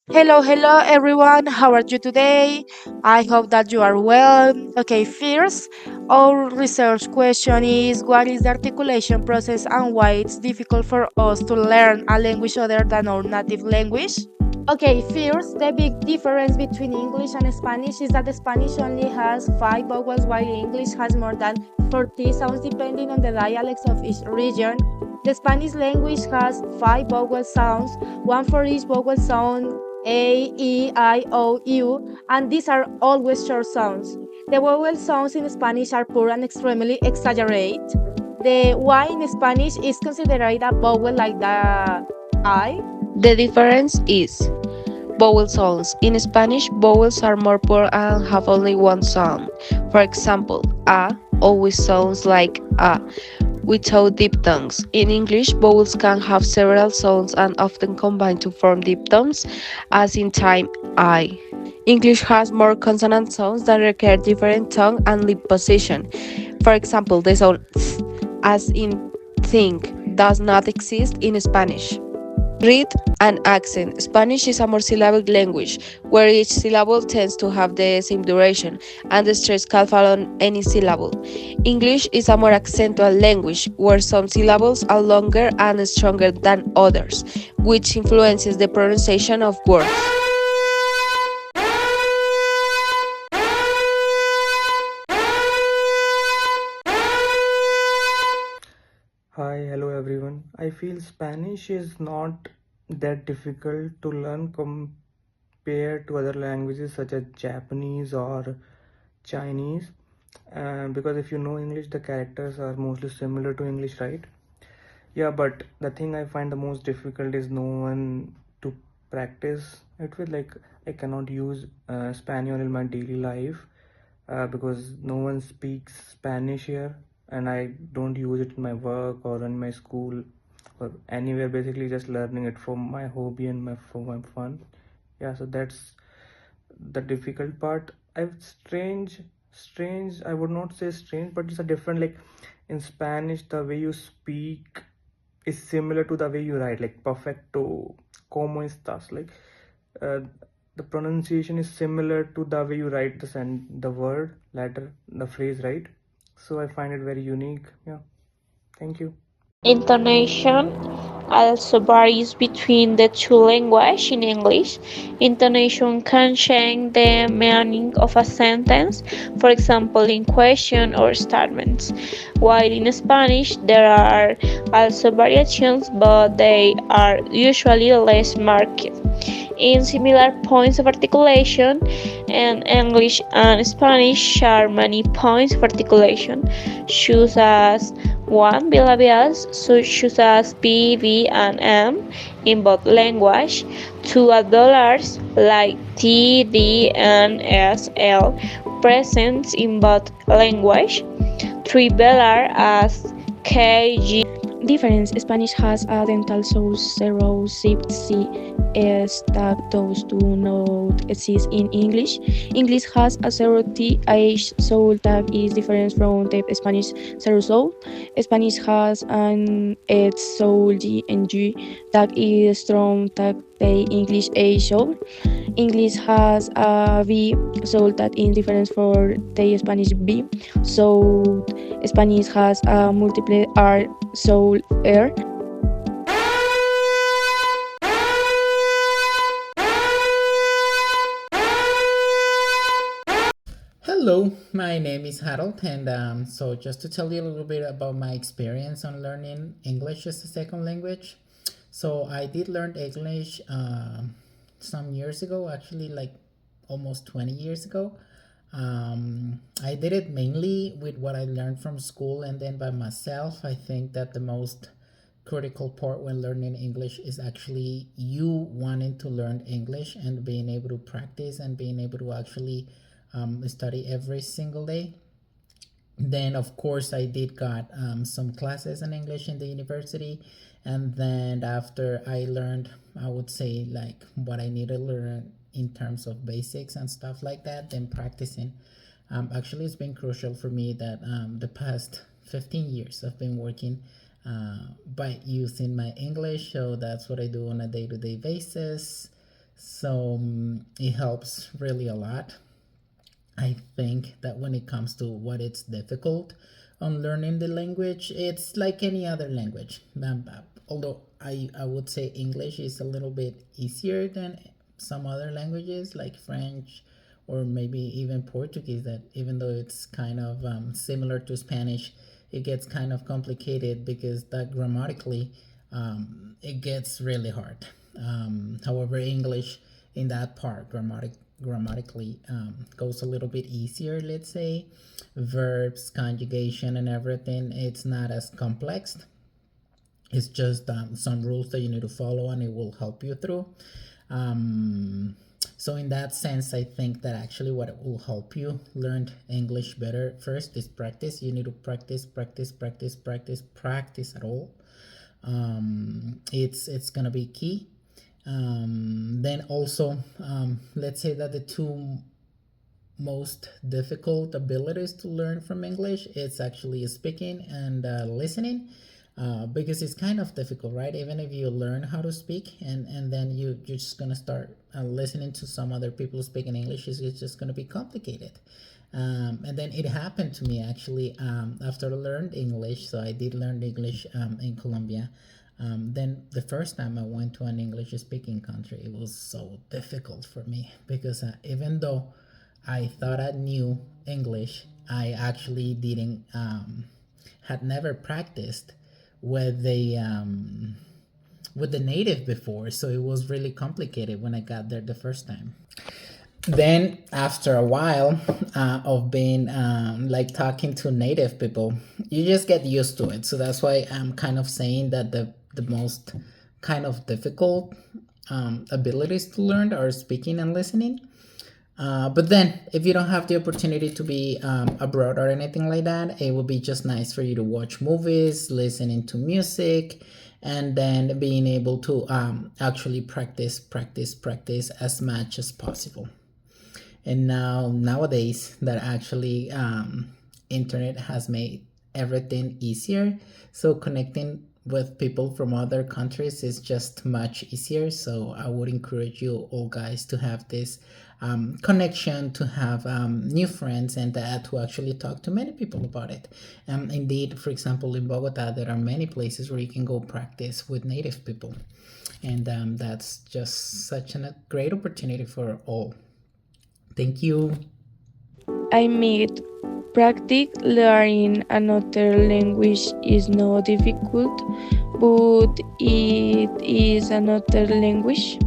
Hello, hello everyone. How are you today? I hope that you are well. Okay, first, our research question is what is the articulation process and why it's difficult for us to learn a language other than our native language? Okay, first, the big difference between English and Spanish is that Spanish only has 5 vowels while English has more than 40 sounds depending on the dialects of each region. The Spanish language has 5 vowel sounds, one for each vowel sound A, E, I, O, U, and these are always short sounds. The vowel sounds in Spanish are poor and extremely exaggerate. The Y in Spanish is considered a vowel like the I. The difference is vowel sounds. In Spanish, vowels are more poor and have only one sound. For example, a always sounds like a without diphthongs. In English, vowels can have several sounds and often combine to form diphthongs, as in time I. English has more consonant sounds that require different tongue and lip position. For example, the sound th, as in think, does not exist in Spanish. Read and accent. Spanish is a more syllabic language, where each syllable tends to have the same duration, and the stress can fall on any syllable. English is a more accentual language, where some syllables are longer and stronger than others, which influences the pronunciation of words. Hi, hello everyone. I feel Spanish is not that difficult to learn compared to other languages such as Japanese or Chinese. Because if you know English, the characters are mostly similar to English, right? Yeah, but the thing I find the most difficult is no one to practice it with. Like, I cannot use Spanish in my daily life because no one speaks Spanish here, and I don't use it in my work or in my school or anywhere. Basically, just learning it for my hobby and for my fun. Yeah, so that's the difficult part. I've strange. I would not say strange, but it's a different, like in Spanish, the way you speak is similar to the way you write, like perfecto, como estas, like uh, the pronunciation is similar to the way you write the word letter, the phrase, right? So I find it very unique. Yeah, thank you. Intonation also varies between the two languages. In English, intonation can change the meaning of a sentence, for example, in question or statements. While in Spanish, there are also variations, but they are usually less marked. In similar points of articulation, and English and Spanish share many points of articulation, such as one bilabials, such as P, V, and M in both language, two dollars like T, D, and S, L present in both language, three velar as K, G. Difference: Spanish has a dental sound zero shift C S that those do not exist in English. English has a zero TH sound that is different from the Spanish zero sound. Spanish has an H sound G and G that is strong that the English A sound. English has a V sound that is different for the Spanish B. So Spanish has a multiple R soul air. Hello, my name is Harold, and so just to tell you a little bit about my experience on learning English as a second language. So I did learn English some years ago, actually, like almost 20 years ago. I did it mainly with what I learned from school and then by myself. I think that the most critical part when learning English is actually you wanting to learn English and being able to practice and being able to actually study every single day. Then of course I did got some classes in English in the university, and then after I learned, I would say, like what I need to learn in terms of basics and stuff like that, then practicing. Actually, it's been crucial for me that the past 15 years I've been working by using my English, so that's what I do on a day-to-day basis. So it helps really a lot. I think that when it comes to what it's difficult on learning the language, it's like any other language. Although I would say English is a little bit easier than some other languages like French or maybe even Portuguese, that even though it's kind of similar to Spanish, it gets kind of complicated because that grammatically it gets really hard. However, English in that part grammatically goes a little bit easier, let's say. Verbs, conjugation, and everything, it's not as complex. It's just some rules that you need to follow and it will help you through. So in that sense, I think that actually what will help you learn English better first is practice. You need to practice, practice, practice, practice, practice at all. It's gonna be key. Then also, let's say that the two most difficult abilities to learn from English, it's actually speaking and listening. Because it's kind of difficult, right? Even if you learn how to speak and then you're just gonna start listening to some other people speaking English, it's just gonna be complicated. And then it happened to me actually after I learned English. So I did learn English in Colombia. Then the first time I went to an English speaking country, it was so difficult for me because even though I thought I knew English, I actually didn't, had never practiced with the native before, so it was really complicated when I got there the first time. Then after a while of being like talking to native people, you just get used to it. So that's why I'm kind of saying that the most kind of difficult abilities to learn are speaking and listening. But then, if you don't have the opportunity to be abroad or anything like that, it would be just nice for you to watch movies, listening to music, and then being able to actually practice, practice, practice as much as possible. And nowadays, that actually internet has made everything easier. So connecting with people from other countries is just much easier. So I would encourage you all guys to have this connection, to have new friends, and to actually talk to many people about it. Indeed, for example, in Bogota, there are many places where you can go practice with native people. And that's just such a great opportunity for all. Thank you. I mean, practice learning another language is not difficult, but it is another language.